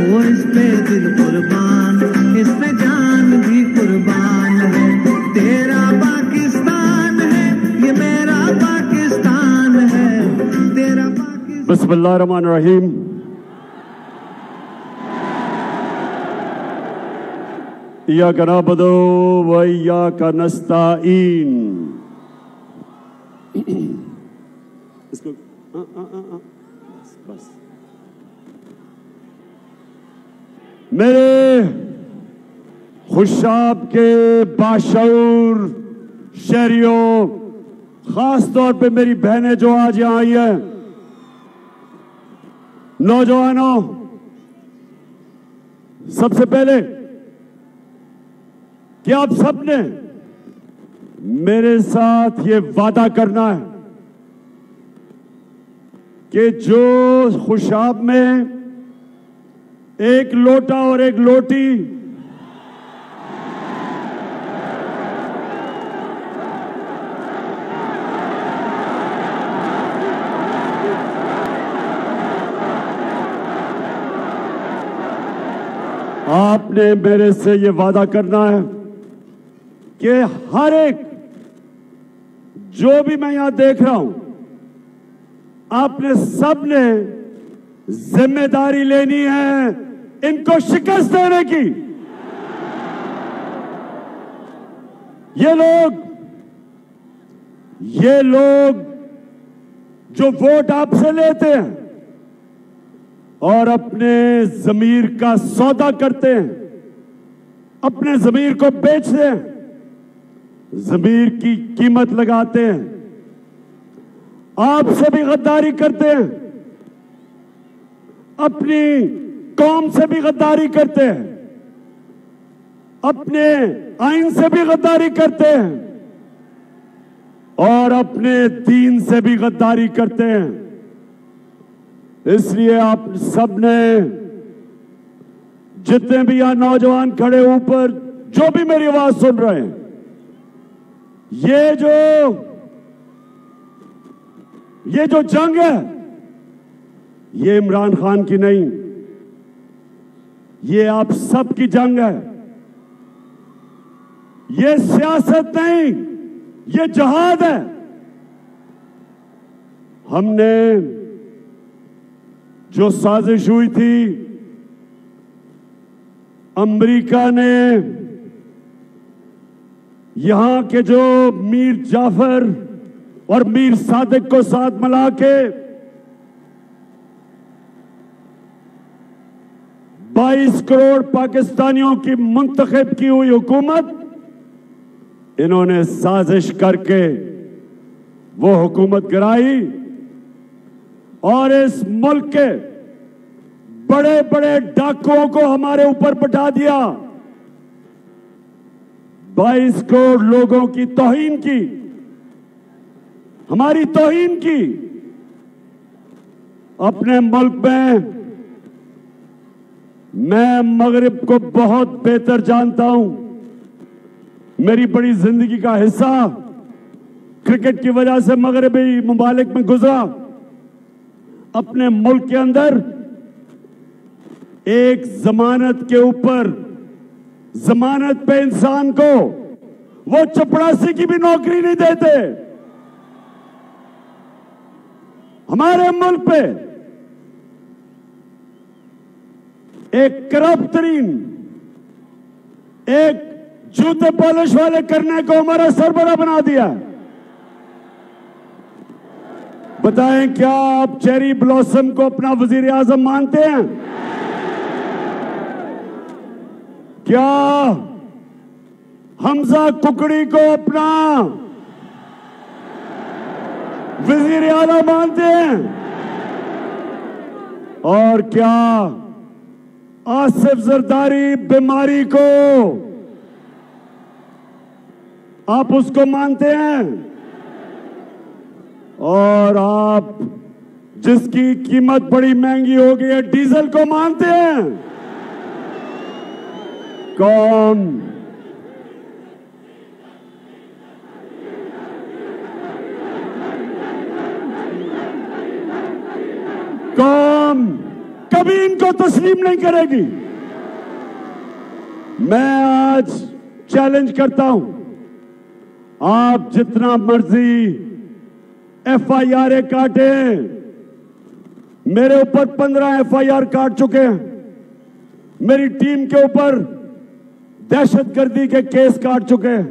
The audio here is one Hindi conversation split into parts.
वो इस पे दिल कुर्बान, इस पे जान भी कुर्बान है। तेरा पाकिस्तान है, ये मेरा पाकिस्तान है, तेरा पाकिस्तान। बिस्मिल्लाहिर्रहमानिर्रहीम। इय्याका नअबुदु व इय्याका नस्तईन। इसको बस। मेरे खुशाब के बाशऊर शहरियों, खास तौर पे मेरी बहनें जो आज यहां आई हैं, नौजवानों, सबसे पहले कि आप सबने मेरे साथ ये वादा करना है कि जो खुशाब में एक लोटा और एक लोटी आपने मेरे से ये वादा करना है कि हर एक जो भी मैं यहां देख रहा हूं, आपने सबने जिम्मेदारी लेनी है इनको शिकस्त देने की। ये लोग जो वोट आपसे लेते हैं और अपने जमीर का सौदा करते हैं, अपने जमीर को बेचते हैं, जमीर की कीमत लगाते हैं, आपसे भी गद्दारी करते हैं, अपनी कौम से भी गद्दारी करते हैं, अपने आइन से भी गद्दारी करते हैं और अपने दीन से भी गद्दारी करते हैं। इसलिए आप सबने, जितने भी यहां नौजवान खड़े ऊपर, जो भी मेरी आवाज सुन रहे हैं, ये जो जंग है, ये इमरान खान की नहीं, ये आप सब की जंग है। ये सियासत नहीं, ये जहाद है। हमने जो साजिश हुई थी, अमेरिका ने यहां के जो मीर जाफर और मीर सादिक को साथ मिला के 22 करोड़ पाकिस्तानियों की मुंतखब की हुई हुकूमत, इन्होंने साजिश करके वो हुकूमत गिराई और इस मुल्क के बड़े बड़े डाकुओं को हमारे ऊपर बिठा दिया। 22 करोड़ लोगों की तौहीन की, हमारी तौहीन की। अपने मुल्क में मैं मगरिब को बहुत बेहतर जानता हूं। मेरी बड़ी जिंदगी का हिस्सा क्रिकेट की वजह से मगरिबी मुमालिक में गुजरा। अपने मुल्क के अंदर एक जमानत के ऊपर, जमानत पे इंसान को वो चपरासी की भी नौकरी नहीं देते। हमारे मुल्क पे एक करप्ट तरीन, एक जूते पॉलिश वाले करने को हमारा सरबराह बना दिया। बताएं, क्या आप चेरी ब्लॉसम को अपना वजीर आजम मानते हैं? क्या हमजा कुकड़ी को अपना वजीर आला मानते हैं? और क्या आसिफ जरदारी बीमारी को आप उसको मानते हैं? और आप जिसकी कीमत बड़ी महंगी हो गई है, डीजल को मानते हैं? कौन कभी इनको तस्लीम नहीं करेगी। मैं आज चैलेंज करता हूं, आप जितना मर्जी FIR काटे, मेरे ऊपर 15 FIR काट चुके हैं, मेरी टीम के ऊपर दहशतगर्दी के केस काट चुके हैं।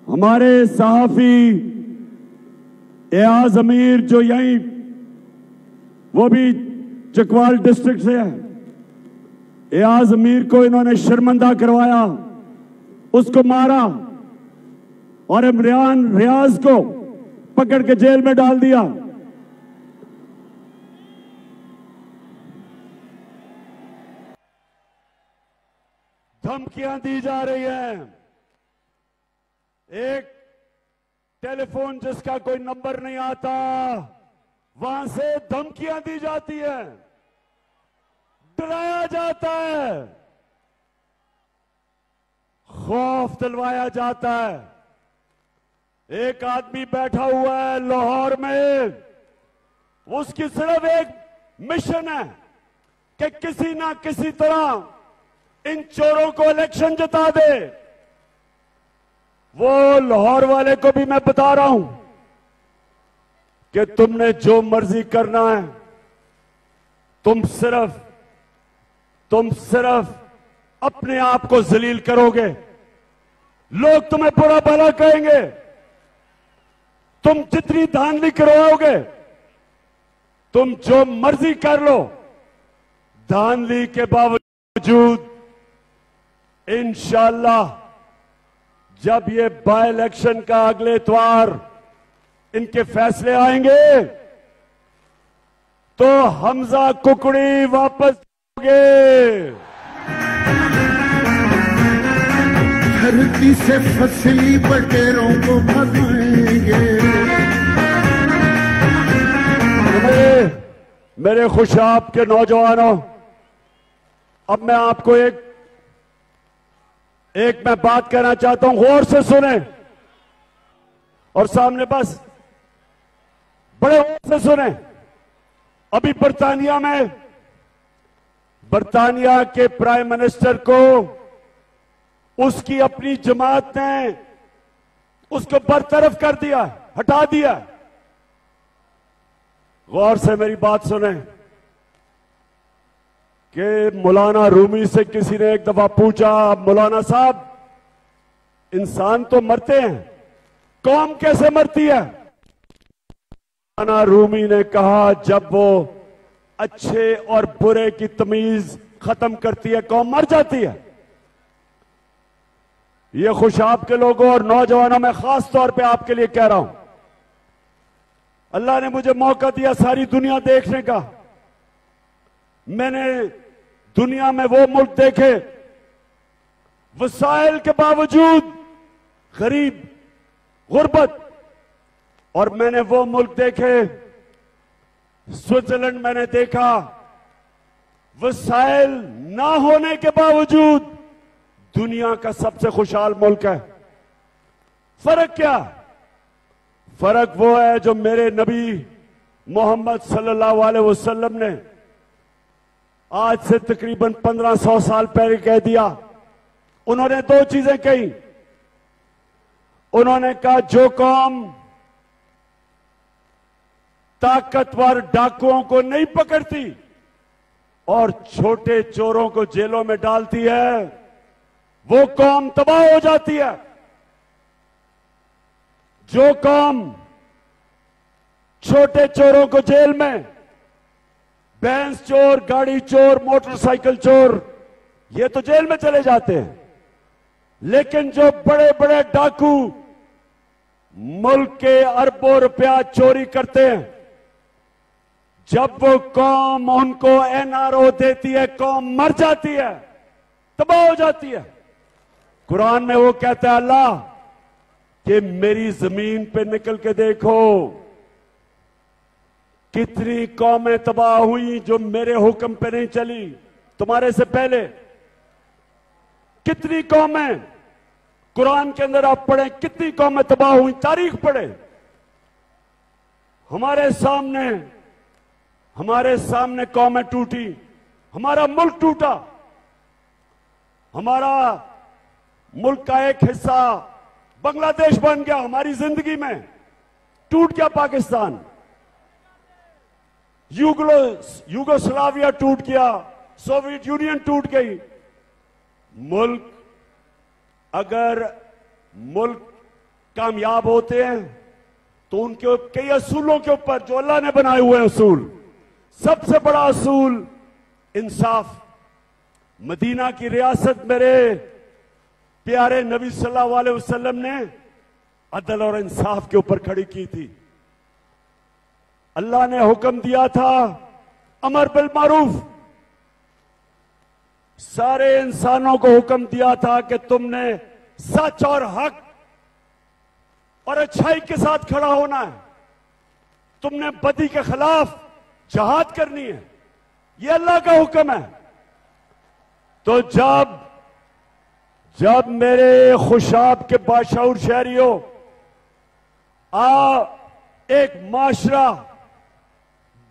हमारे सहाफी एयाज अमीर जो यहीं, वो भी चकवाल डिस्ट्रिक्ट से है, एयाज अमीर को इन्होंने शर्मिंदा करवाया, उसको मारा और इमरान रियाज को पकड़ के जेल में डाल दिया। धमकियां दी जा रही हैं। एक टेलीफोन जिसका कोई नंबर नहीं आता, वहां से धमकियां दी जाती है, डराया जाता है, खौफ दिलवाया जाता है। एक आदमी बैठा हुआ है लाहौर में, उसकी सिर्फ एक मिशन है कि किसी ना किसी तरह इन चोरों को इलेक्शन जिता दे। वो लाहौर वाले को भी मैं बता रहा हूं कि तुमने जो मर्जी करना है, तुम सिर्फ अपने आप को जलील करोगे, लोग तुम्हें बुरा भला कहेंगे, तुम जितनी धांधली करवाओगे, तुम जो मर्जी कर लो, धांधली के बावजूद इंशाअल्लाह जब ये बाय इलेक्शन का अगले इतवार इनके फैसले आएंगे तो हमजा कुकड़ी वापस होंगे। धरती से फसली बटेरों को भगाएंगे। मेरे खुशाब के नौजवानों, अब मैं आपको एक मैं बात कहना चाहता हूं, गौर से सुने और सामने बस बड़े गौर से सुने। अभी बर्तानिया के प्राइम मिनिस्टर को उसकी अपनी जमात ने उसको बरतरफ कर दिया, हटा दिया। गौर से मेरी बात सुने कि मौलाना रूमी से किसी ने एक दफा पूछा, मौलाना साहब इंसान तो मरते हैं, कौम कैसे मरती है? मौलाना रूमी ने कहा, जब वो अच्छे और बुरे की तमीज खत्म करती है, कौम मर जाती है। ये खुशाब के लोगों और नौजवानों में खास तौर पे आपके लिए कह रहा हूं, अल्लाह ने मुझे मौका दिया सारी दुनिया देखने का। मैंने दुनिया में वो मुल्क देखे वसाइल के बावजूद गरीब, गुर्बत, और मैंने वो मुल्क देखे, स्विट्जरलैंड मैंने देखा, वसाइल ना होने के बावजूद दुनिया का सबसे खुशहाल मुल्क है। फर्क क्या? फर्क वो है जो मेरे नबी मोहम्मद सल्लल्लाहु अलैहि वसल्लम ने आज से तकरीबन 1500 साल पहले कह दिया। उन्होंने दो चीजें कही। उन्होंने कहा, जो कौम ताकतवर डाकुओं को नहीं पकड़ती और छोटे चोरों को जेलों में डालती है, वो कौम तबाह हो जाती है। जो कौम छोटे चोरों को जेल में, भैंस चोर, गाड़ी चोर, मोटरसाइकिल चोर, ये तो जेल में चले जाते हैं, लेकिन जो बड़े बड़े डाकू मुल्क के अरबों रुपया चोरी करते हैं, जब वो कौम उनको NRO देती है, कौम मर जाती है, तबाह हो जाती है। कुरान में वो कहता है अल्लाह कि मेरी जमीन पे निकल के देखो कितनी कौमें तबाह हुई जो मेरे हुक्म पे नहीं चली। तुम्हारे से पहले कितनी कौमें, कुरान के अंदर आप पढ़ें, कितनी कौमें तबाह हुई, तारीख पढ़े। हमारे सामने हमारे सामने कौमें टूटी, हमारा मुल्क टूटा, हमारा मुल्क का एक हिस्सा बांग्लादेश बन गया। हमारी जिंदगी में टूट गया पाकिस्तान, यूगोस्लाविया टूट गया, सोवियत यूनियन टूट गई। मुल्क, अगर मुल्क कामयाब होते हैं तो उनके कई असूलों के ऊपर जो अल्लाह ने बनाए हुए असूल, सबसे बड़ा असूल इंसाफ। मदीना की रियासत मेरे प्यारे नबी सल्लल्लाहु अलैहि वसल्लम ने अदल और इंसाफ के ऊपर खड़ी की थी। अल्लाह ने हुक्म दिया था अमर बिल मारूफ, सारे इंसानों को हुक्म दिया था कि तुमने सच और हक और अच्छाई के साथ खड़ा होना है, तुमने बदी के खिलाफ जहाद करनी है। यह अल्लाह का हुक्म है। तो जब मेरे खुशाब के बाशऊर शहरियों, एक माशरा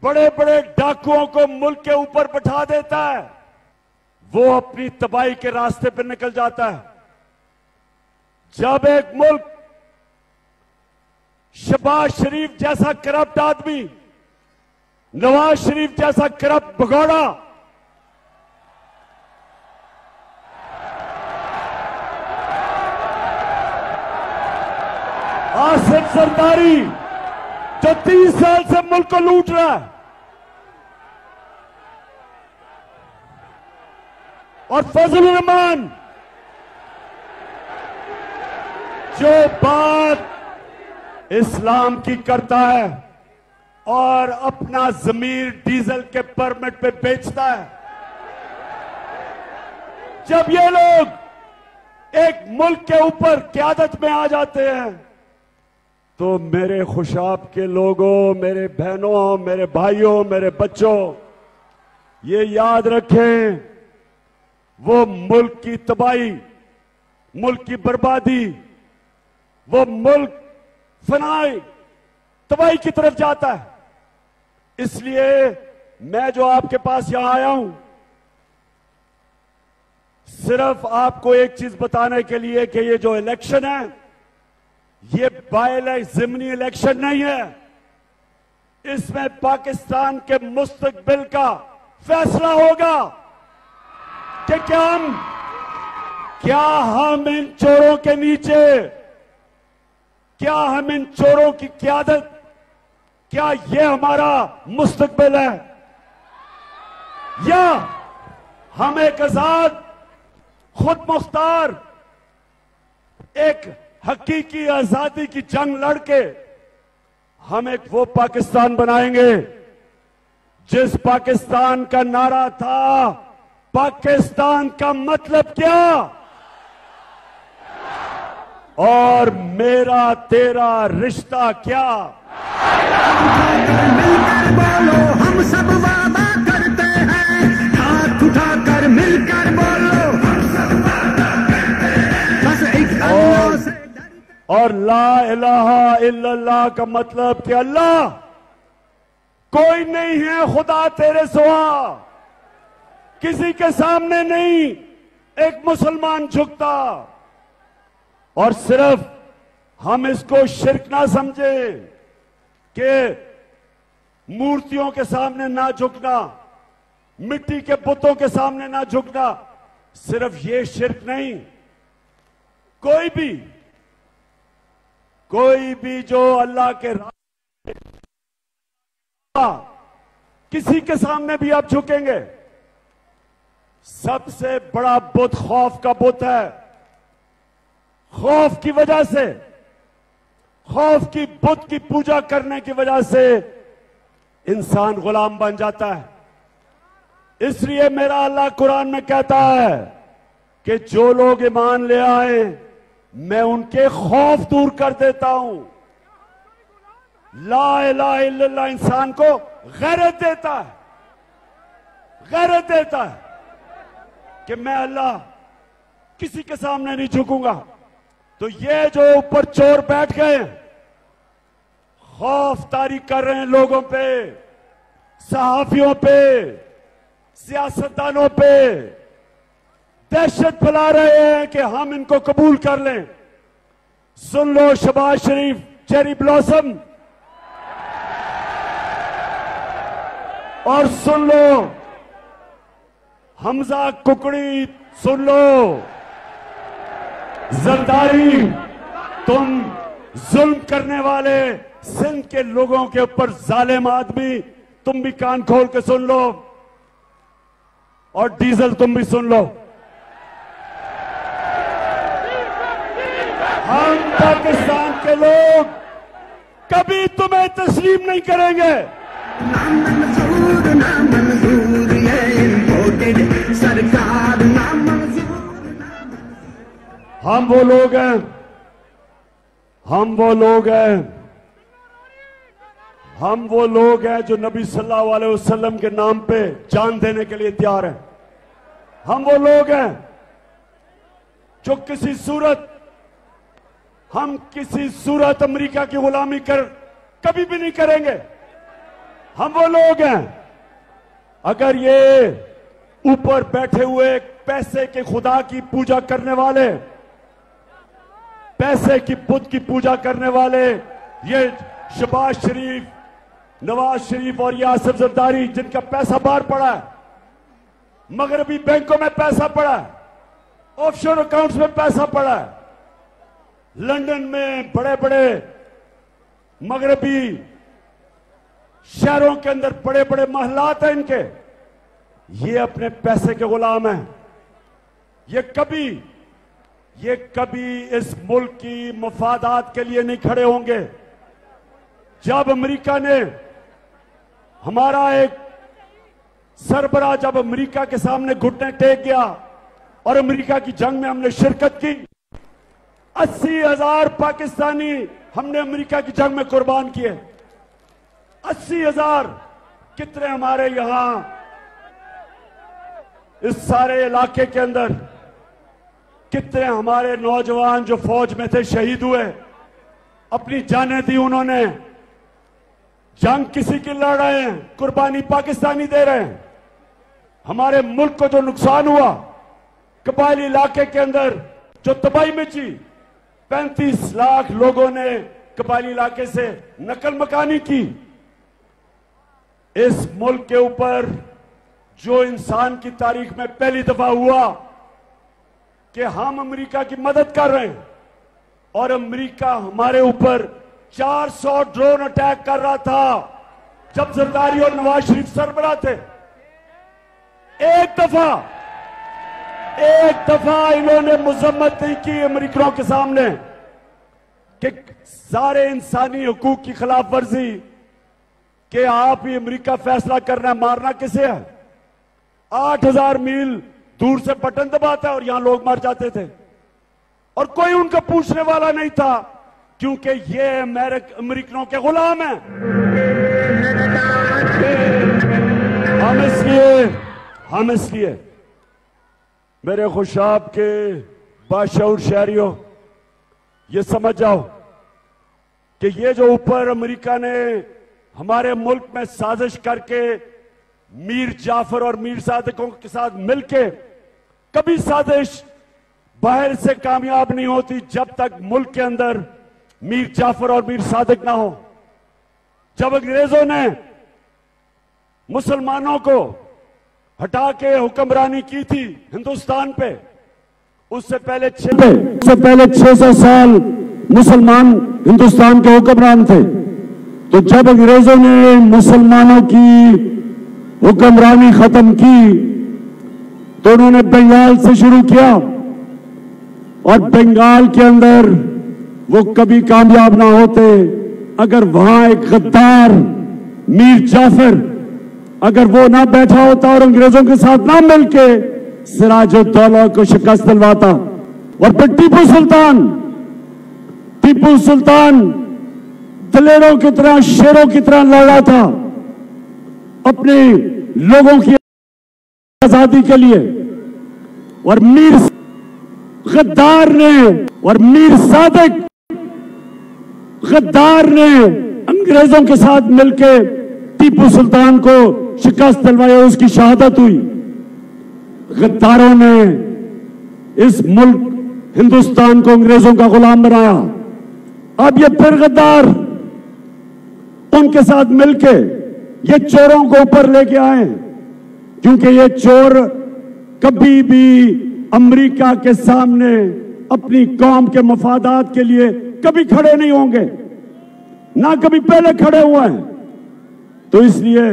बड़े बड़े डाकुओं को मुल्क के ऊपर बैठा देता है, वो अपनी तबाही के रास्ते पर निकल जाता है। जब एक मुल्क शहबाज शरीफ जैसा करप्ट आदमी, नवाज शरीफ जैसा करप्ट भगोड़ा आसिफ जरदारी जो 30 साल से मुल्क को लूट रहा है, और फजलुर रहमान जो बात इस्लाम की करता है और अपना जमीर डीजल के परमिट पे बेचता है। जब ये लोग एक मुल्क के ऊपर क्यादत में आ जाते हैं तो मेरे खुशाब के लोगों, मेरे बहनों, मेरे भाइयों, मेरे बच्चों, ये याद रखें, वो मुल्क की तबाही, मुल्क की बर्बादी, वो मुल्क फनाई तबाही की तरफ जाता है। इसलिए मैं जो आपके पास यहां आया हूं, सिर्फ आपको एक चीज बताने के लिए कि ये जो इलेक्शन है, ये ज़िमनी इलेक्शन नहीं है। इसमें पाकिस्तान के मुस्तकबिल का फैसला होगा कि क्या हम इन चोरों के नीचे, क्या हम इन चोरों की क़यादत, क्या ये हमारा मुस्तकबिल है, या हम एक आजाद, खुद मुख्तार, एक हकीकी आजादी की जंग लड़के हम एक वो पाकिस्तान बनाएंगे जिस पाकिस्तान का नारा था, पाकिस्तान का मतलब क्या, और मेरा तेरा रिश्ता क्या। मिलकर बोलो, हम सब वादा करते हैं, हाथ उठाकर मिलकर बोलो, हम सब वादा करते हैं, बस एक अल्लाह से। और ला इलाहा इल्लल्लाह का मतलब कि अल्लाह कोई नहीं है खुदा तेरे सिवा, किसी के सामने नहीं एक मुसलमान झुकता। और सिर्फ हम इसको शिर्क ना समझें कि मूर्तियों के सामने ना झुकना, मिट्टी के बुतों के सामने ना झुकना, सिर्फ ये शिर्क नहीं, कोई भी जो अल्लाह के किसी के सामने भी आप झुकेंगे। सबसे बड़ा बुत खौफ का बुत है। खौफ की वजह से, खौफ की बुत की पूजा करने की वजह से इंसान गुलाम बन जाता है। इसलिए मेरा अल्लाह कुरान में कहता है कि जो लोग ईमान ले आए मैं उनके खौफ दूर कर देता हूं। ला इलाहा इल्लल्लाह इंसान को गैरत देता है, गैरत देता है कि मैं अल्लाह किसी के सामने नहीं झुकूंगा। तो ये जो ऊपर चोर बैठ गए, खौफ तारी कर रहे हैं लोगों पे, सहाफियों पे, सियासतदानों पे दहशत फैला रहे हैं कि हम इनको कबूल कर लें। सुन लो शहबाज शरीफ चेरी ब्लॉसम, और सुन लो हमजा कुकड़ी, सुन लो जरदारी, तुम जुल्म करने वाले सिंध के लोगों के ऊपर जालिम आदमी, तुम भी कान खोल के सुन लो, और डीजल तुम भी सुन लो। हम पाकिस्तान के लोग कभी तुम्हें तस्लीम नहीं करेंगे। हम वो लोग हैं, हम वो लोग हैं, हम वो लोग हैं जो नबी सल्लल्लाहु अलैहि वसल्लम के नाम पे जान देने के लिए तैयार हैं। हम वो लोग हैं जो किसी सूरत अमेरिका की गुलामी कर कभी भी नहीं करेंगे। हम वो लोग हैं, अगर ये ऊपर बैठे हुए पैसे के खुदा की पूजा करने वाले, पैसे की बुत की पूजा करने वाले, ये शहबाज शरीफ, नवाज शरीफ और ये आसिफ जरदारी, जिनका पैसा बाहर पड़ा है, मगरबी बैंकों में पैसा पड़ा है, ऑफशोर अकाउंट्स में पैसा पड़ा है, लंदन में बड़े बड़े मगरबी शहरों के अंदर बड़े बड़े महलात हैं इनके, ये अपने पैसे के गुलाम हैं। ये कभी इस मुल्क की मफादात के लिए नहीं खड़े होंगे। जब अमेरिका ने, हमारा एक सरबराह जब अमेरिका के सामने घुटने टेक गया और अमेरिका की जंग में हमने शिरकत की, 80,000 पाकिस्तानी हमने अमेरिका की जंग में कुर्बान किए। 80,000 कितने हमारे यहां इस सारे इलाके के अंदर कितने हमारे नौजवान जो फौज में थे शहीद हुए, अपनी जानें दी उन्होंने। जंग किसी की लड़ रहे हैं, कुर्बानी पाकिस्तानी दे रहे हैं। हमारे मुल्क को जो नुकसान हुआ, कबायली इलाके के अंदर जो तबाही मची, 35 लाख लोगों ने कबायली इलाके से नकल मकानी की। इस मुल्क के ऊपर जो इंसान की तारीख में पहली दफा हुआ कि हम अमेरिका की मदद कर रहे हैं, और अमेरिका हमारे ऊपर 400 ड्रोन अटैक कर रहा था जब जरदारी और नवाज शरीफ सरबराह थे। एक दफा इन्होंने मजम्मत नहीं की अमेरिकनों के सामने कि सारे इंसानी हुकूक की खिलाफ वर्जी, कि आप ही अमेरिका फैसला करना है मारना किसे है। 8,000 मील दूर से बटन दबाता है और यहां लोग मर जाते थे, और कोई उनका पूछने वाला नहीं था, क्योंकि ये अमेरिकनों के गुलाम हैं। हम इसलिए मेरे खुशाब के बाशऊर शहरियों, ये समझ जाओ कि ये जो ऊपर अमेरिका ने हमारे मुल्क में साजिश करके मीर जाफर और मीर सादिकों के साथ मिलके, कभी साजिश बाहर से कामयाब नहीं होती जब तक मुल्क के अंदर मीर जाफर और मीर सादिक ना हो। जब अंग्रेजों ने मुसलमानों को हटा के हुक्मरानी की थी हिंदुस्तान पे, उससे पहले 600 साल मुसलमान हिंदुस्तान के हुक्मरान थे। तो जब अंग्रेजों ने मुसलमानों की हुक्मरानी खत्म की, तो उन्होंने बंगाल से शुरू किया, और बंगाल के अंदर वो कभी कामयाब ना होते अगर वहां एक गद्दार मीर जाफर अगर वो ना बैठा होता और अंग्रेजों के साथ ना मिलके सिराजुद्दौला को शिकस्त दिलवाता। और फिर टीपू सुल्तान दलेरों की तरह, शेरों की तरह लड़ा था अपने लोगों की आजादी के लिए, और मीर गद्दार ने और मीर सादिक गद्दार ने अंग्रेजों के साथ मिलकर टीपू सुल्तान को शिकस्त दिलवाई और उसकी शहादत हुई। गद्दारों ने इस मुल्क हिंदुस्तान को अंग्रेजों का गुलाम बनाया। अब ये फिर गद्दार उनके साथ मिलके ये चोरों को ऊपर लेके आए, क्योंकि ये चोर कभी भी अमेरिका के सामने अपनी कौम के मफादात के लिए कभी खड़े नहीं होंगे, ना कभी पहले खड़े हुए हैं। तो इसलिए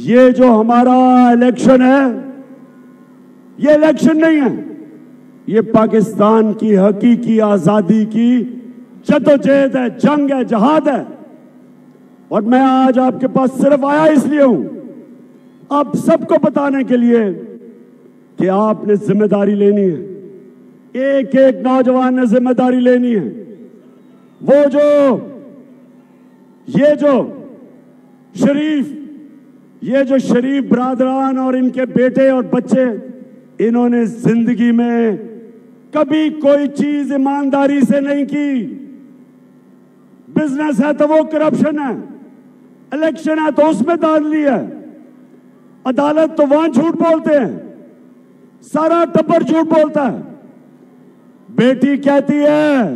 ये जो हमारा इलेक्शन है, ये इलेक्शन नहीं है, ये पाकिस्तान की हकीकी आजादी की जद्दोजहद है, जंग है, जहाद है। और मैं आज आपके पास सिर्फ आया इसलिए हूं आप सबको बताने के लिए कि आपने जिम्मेदारी लेनी है। एक एक नौजवान ने जिम्मेदारी लेनी है। वो जो ये जो शरीफ ब्रादरान और इनके बेटे और बच्चे, इन्होंने जिंदगी में कभी कोई चीज ईमानदारी से नहीं की। बिजनेस है तो वो करप्शन है, इलेक्शन है तो उसमें धांधली है, अदालत तो वहां झूठ बोलते हैं, सारा टब्बर झूठ बोलता है। बेटी कहती है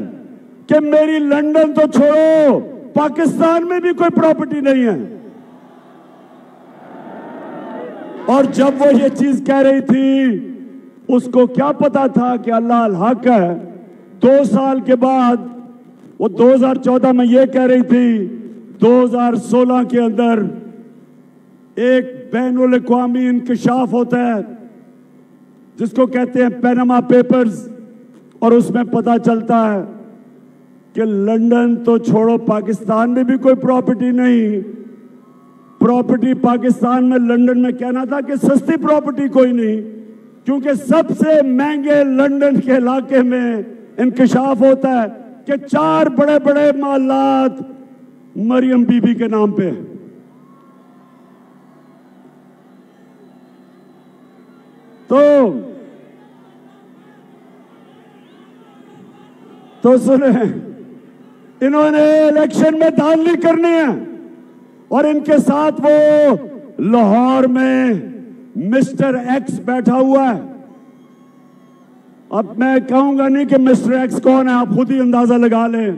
कि मेरी लंदन तो छोड़ो, पाकिस्तान में भी कोई प्रॉपर्टी नहीं है। और जब वो ये चीज कह रही थी, उसको क्या पता था कि अल्लाह अल हक है। 2 साल के बाद वो 2014 में ये कह रही थी, 2016 के अंदर एक बैनुल अक़वामी इंकशाफ होता है जिसको कहते हैं पैनामा पेपर्स, और उसमें पता चलता है कि लंदन तो छोड़ो, पाकिस्तान में भी कोई प्रॉपर्टी नहीं। प्रॉपर्टी पाकिस्तान में, लंदन में कहना था कि सस्ती प्रॉपर्टी कोई नहीं, क्योंकि सबसे महंगे लंदन के इलाके में इंकशाफ होता है कि 4 बड़े बड़े महलात मरियम बीबी के नाम पे हैं। तो सुने, इन्होंने इलेक्शन में धांधली करनी है और इनके साथ वो लाहौर में मिस्टर एक्स बैठा हुआ है। अब मैं कहूंगा नहीं कि मिस्टर एक्स कौन है, आप खुद ही अंदाजा लगा लें।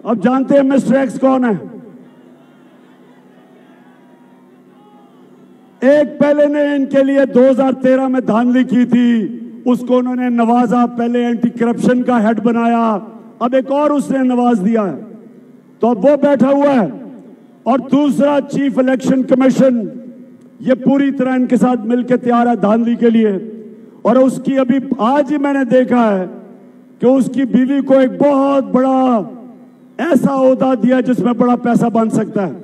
अब जानते हैं मिस्टर एक्स कौन है। एक पहले ने इनके लिए 2013 में धांधली की थी, उसको उन्होंने नवाजा, पहले एंटी करप्शन का हेड बनाया, अब एक और उसने नवाज दिया है, तो अब वो बैठा हुआ है। और दूसरा चीफ इलेक्शन कमीशन, ये पूरी तरह इनके साथ मिलकर तैयार है धांधली के लिए। और उसकी अभी आज ही मैंने देखा है कि उसकी बीवी को एक बहुत बड़ा ऐसा ओहदा दिया जिसमें बड़ा पैसा बन सकता है।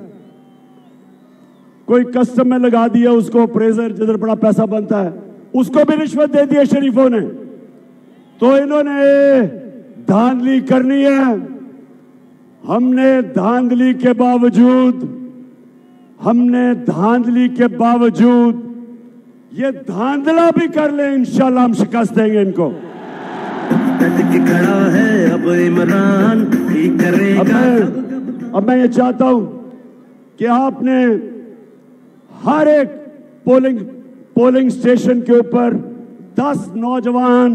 कोई कस्टम में लगा दिया उसको, अप्रेजर, जिधर बड़ा पैसा बनता है, उसको भी रिश्वत दे दी है शरीफों ने। तो इन्होंने धांधली करनी है। हमने धांधली के बावजूद ये धांधला भी कर ले, इंशाल्लाह हम शिकस्त देंगे इनको। खड़ा है अब इमरान ही करेगा। अब मैं ये चाहता हूं कि आपने हर एक पोलिंग स्टेशन के ऊपर 10 नौजवान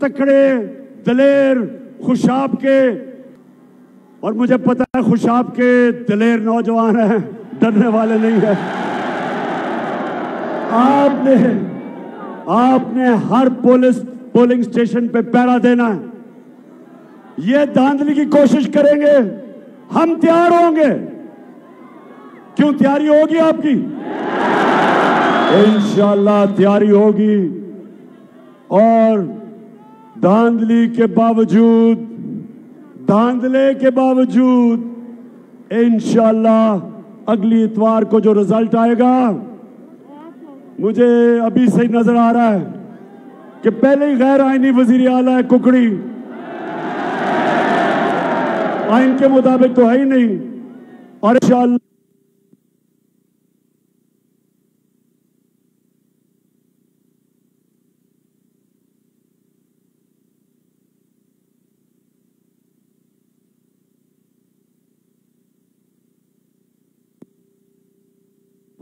तकड़े, दलेर, खुशाब के, और मुझे पता है खुशाब के दलेर नौजवान हैं, डरने वाले नहीं है। आपने हर पोलिंग स्टेशन पे पहरा देना है। ये धांधली की कोशिश करेंगे, हम तैयार होंगे। क्यों तैयारी होगी आपकी? इंशाल्लाह तैयारी होगी। और धांधले के बावजूद इंशाल्लाह अगली इतवार को जो रिजल्ट आएगा, मुझे अभी सही नजर आ रहा है कि पहले ही गैर आईनी वजीर आला है कुकड़ी, आइन के मुताबिक तो है ही नहीं। और इंशाल्लाह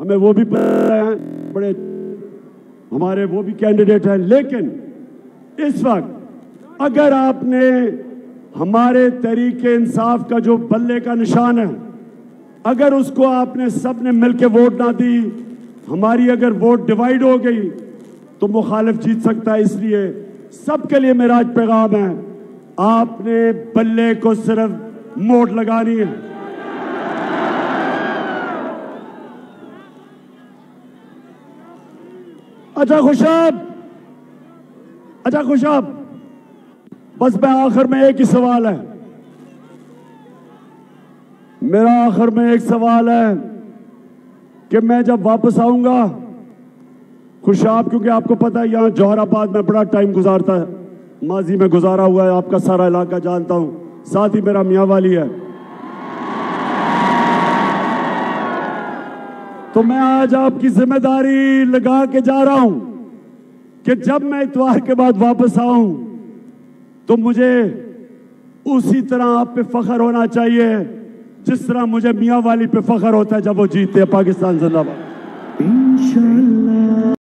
हमें वो भी पता है, बड़े हमारे वो भी कैंडिडेट हैं। लेकिन इस वक्त अगर आपने हमारे तहरीके इंसाफ का जो बल्ले का निशान है, अगर उसको आपने सबने मिलकर वोट ना दी, हमारी अगर वोट डिवाइड हो गई तो मुखालिफ जीत सकता है। इसलिए सबके लिए मेरा आज पैगाम है, आपने बल्ले को सिर्फ मोड़ लगानी है। अच्छा खुशाब, बस मैं आखिर में एक ही सवाल है, मेरा आखिर में एक सवाल है कि मैं जब वापस आऊंगा खुशाब, क्योंकि आपको पता है यहां जौहराबाद में बड़ा टाइम गुजारता है, माजी में गुजारा हुआ है, आपका सारा इलाका जानता हूं, साथ ही मेरा मियां वाली है। तो मैं आज आपकी जिम्मेदारी लगा के जा रहा हूं कि जब मैं इतवार के बाद वापस आऊं तो मुझे उसी तरह आप पे फख्र होना चाहिए जिस तरह मुझे मियां वाली पे फख्र होता है जब वो जीतते हैं। पाकिस्तान जिंदाबाद।